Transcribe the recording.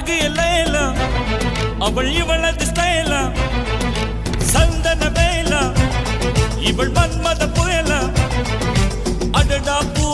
அழகு எல்லையில அவள் இவளது ஸ்டைல சந்தன வேல இவள் மன்மத புயல அடடா பூ